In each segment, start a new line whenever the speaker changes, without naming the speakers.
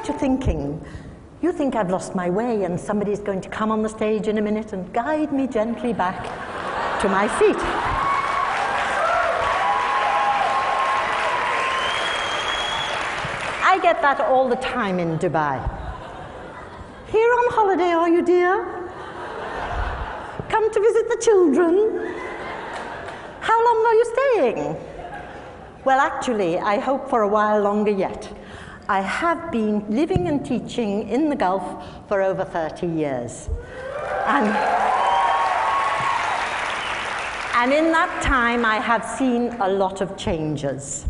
to thinking, you think I've lost my way and somebody's going to come on the stage in a minute and guide me gently back to my seat. I get that all the time in Dubai. Here on holiday, are you, dear? Come to visit the children? How long are you staying? Well, actually, I hope for a while longer yet. I have been living and teaching in the Gulf for over 30 years. And in that time, I have seen a lot of changes.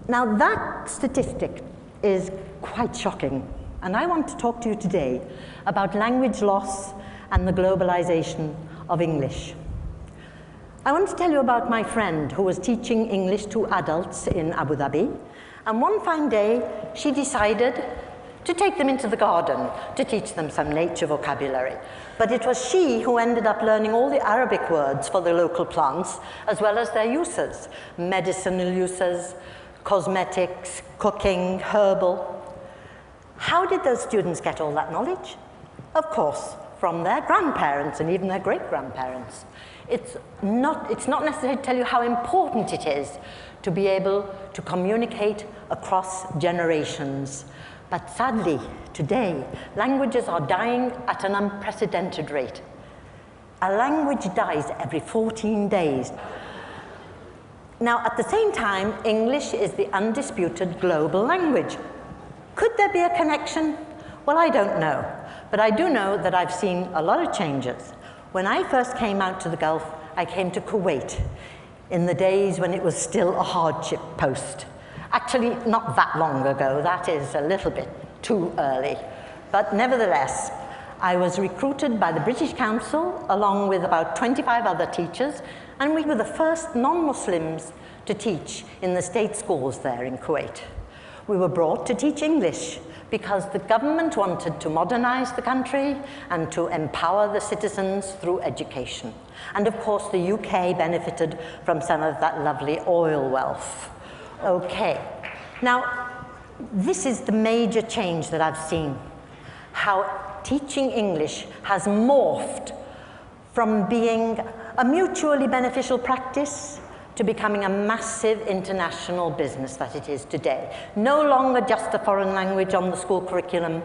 Now, that statistic is quite shocking, and I want to talk to you today about language loss and the globalization of English. I want to tell you about my friend who was teaching English to adults in Abu Dhabi, and one fine day, she decided to take them into the garden to teach them some nature vocabulary. But it was she who ended up learning all the Arabic words for the local plants, as well as their uses, medicinal uses, cosmetics, cooking, herbal. How did those students get all that knowledge? Of course, from their grandparents and even their great-grandparents. It's not necessary to tell you how important it is to be able to communicate across generations. But sadly, today, languages are dying at an unprecedented rate. A language dies every 14 days. Now, at the same time, English is the undisputed global language. Could there be a connection? Well, I don't know. But I do know that I've seen a lot of changes. When I first came out to the Gulf, I came to Kuwait in the days when it was still a hardship post. Actually, not that long ago. That is a little bit too early. But nevertheless, I was recruited by the British Council along with about 25 other teachers, and we were the first non-Muslims to teach in the state schools there in Kuwait. We were brought to teach English because the government wanted to modernize the country and to empower the citizens through education. And of course, the UK benefited from some of that lovely oil wealth. Okay, now this is the major change that I've seen, how teaching English has morphed from being a mutually beneficial practice to becoming a massive international business that it is today. No longer just a foreign language on the school curriculum,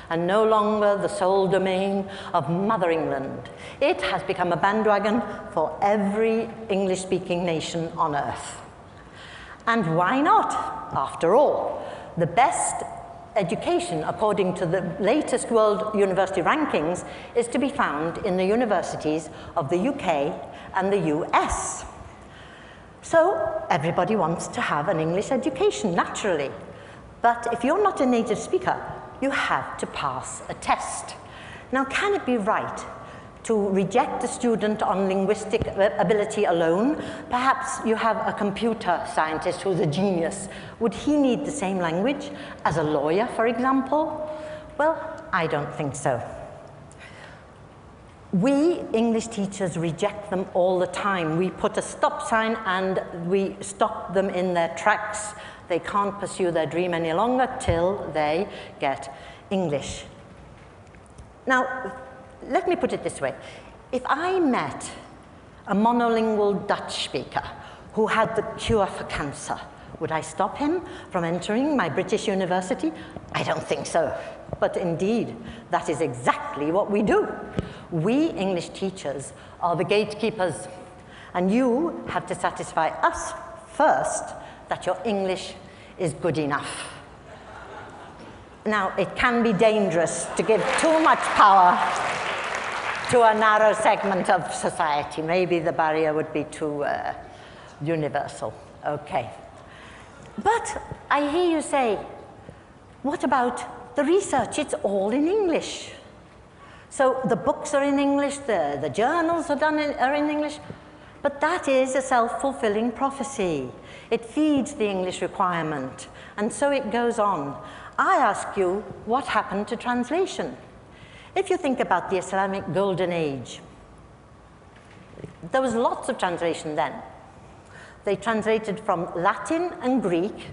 and no longer the sole domain of Mother England. It has become a bandwagon for every English-speaking nation on earth. And why not? After all, the best education, according to the latest World University rankings, is to be found in the universities of the UK and the US. So everybody wants to have an English education, naturally. But if you're not a native speaker, you have to pass a test. Now, can it be right to reject a student on linguistic ability alone? Perhaps you have a computer scientist who's a genius. Would he need the same language as a lawyer, for example? Well, I don't think so. We English teachers reject them all the time. We put a stop sign and we stop them in their tracks. They can't pursue their dream any longer till they get English. Now, let me put it this way. If I met a monolingual Dutch speaker who had the cure for cancer, would I stop him from entering my British university? I don't think so. But indeed, that is exactly what we do. We English teachers are the gatekeepers, and you have to satisfy us first that your English is good enough. Now, it can be dangerous to give too much power to a narrow segment of society. Maybe the barrier would be too universal. Okay. But I hear you say, what about the research? It's all in English. So the books are in English, the journals are in English, but that is a self-fulfilling prophecy. It feeds the English requirement, and so it goes on. I ask you, what happened to translation? If you think about the Islamic Golden Age, there was lots of translation then. They translated from Latin and Greek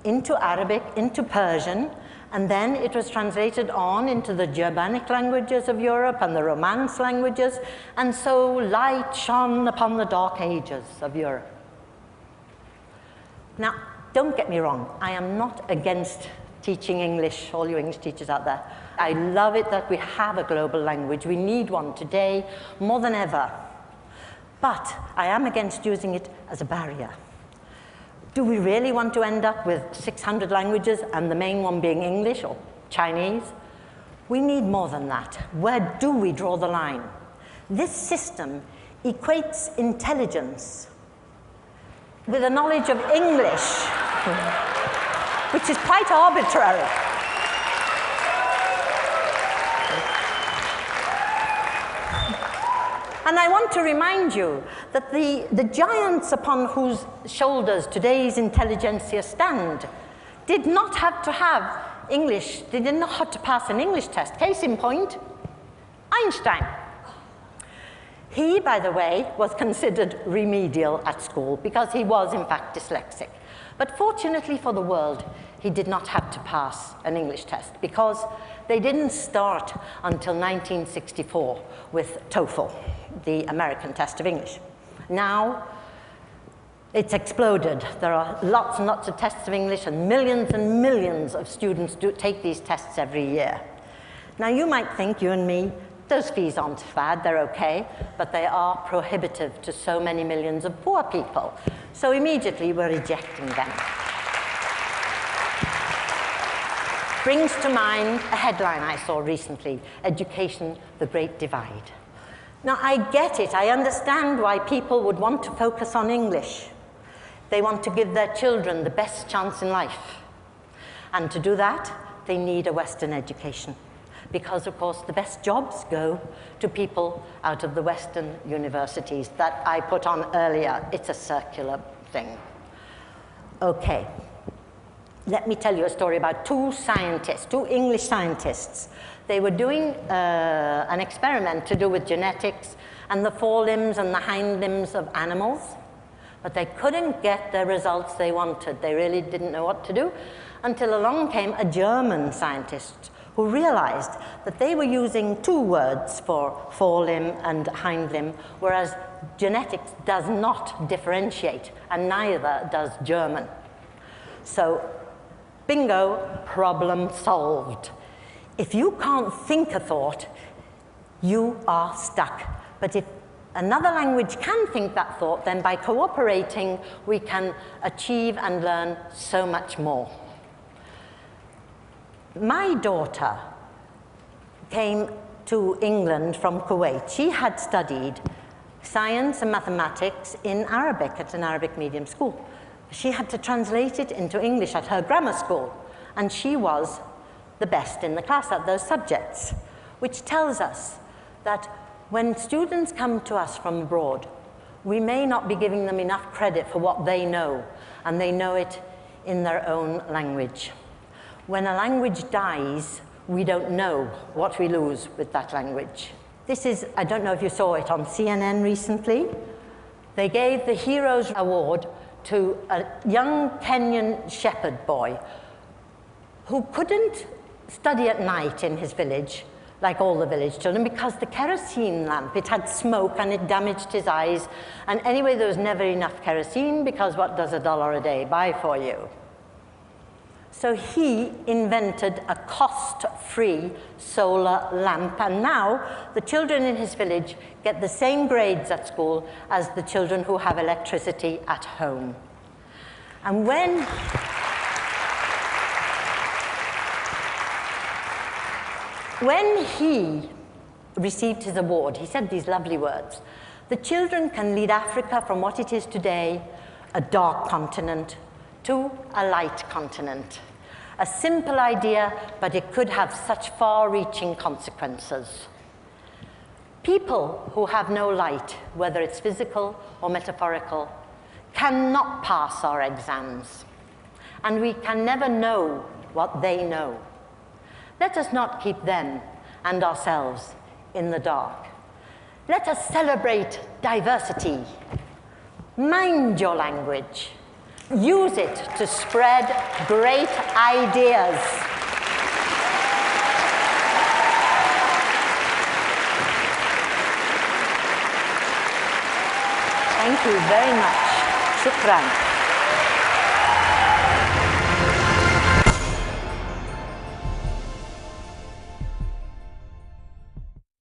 into Arabic, into Persian, And then it was translated on into the Germanic languages of Europe and the Romance languages, and so light shone upon the dark ages of Europe. Now, don't get me wrong, I am not against teaching English, all you English teachers out there. I love it that we have a global language. We need one today more than ever. But I am against using it as a barrier. Do we really want to end up with 600 languages and the main one being English or Chinese? We need more than that. Where do we draw the line? This system equates intelligence with a knowledge of English, which is quite arbitrary. And I want to remind you that the giants upon whose shoulders today's intelligentsia stand did not have to have English, they did not have to pass an English test. Case in point, Einstein. He, by the way, was considered remedial at school because he was, in fact, dyslexic. But fortunately for the world, he did not have to pass an English test because they didn't start until 1964 with TOEFL, the American test of English. Now, it's exploded. There are lots and lots of tests of English, and millions of students take these tests every year. Now, you might think, you and me, those fees aren't bad, they're okay, but they are prohibitive to so many millions of poor people. So immediately, we're rejecting them. Brings to mind a headline I saw recently, Education, the Great Divide. Now, I get it. I understand why people would want to focus on English. They want to give their children the best chance in life. And to do that, they need a Western education. Because, of course, the best jobs go to people out of the Western universities that I put on earlier. It's a circular thing. Okay. Let me tell you a story about two English scientists. They were doing an experiment to do with genetics and the forelimbs and the hind limbs of animals, but they couldn't get the results they wanted. They really didn't know what to do until along came a German scientist who realized that they were using two words for forelimb and hind limb, whereas genetics does not differentiate, and neither does German. So, bingo, problem solved. If you can't think a thought, you are stuck. But if another language can think that thought, then by cooperating, we can achieve and learn so much more. My daughter came to England from Kuwait. She had studied science and mathematics in Arabic at an Arabic medium school. She had to translate it into English at her grammar school, and she was the best in the class at those subjects, which tells us that when students come to us from abroad, we may not be giving them enough credit for what they know, and they know it in their own language. When a language dies, we don't know what we lose with that language. This is, I don't know if you saw it on CNN recently. They gave the Heroes Award to a young Kenyan shepherd boy who couldn't study at night in his village, like all the village children, because the kerosene lamp, it had smoke and it damaged his eyes. And anyway, there was never enough kerosene because what does $1 a day buy for you? So he invented a cost-free solar lamp, and now the children in his village get the same grades at school as the children who have electricity at home. And when he received his award, he said these lovely words: "The children can lead Africa from what it is today, a dark continent, to a light continent." A simple idea, but it could have such far-reaching consequences. People who have no light, whether it's physical or metaphorical, cannot pass our exams, and we can never know what they know. Let us not keep them and ourselves in the dark. Let us celebrate diversity. Mind your language. Use it to spread great ideas.
you very much. Shukran.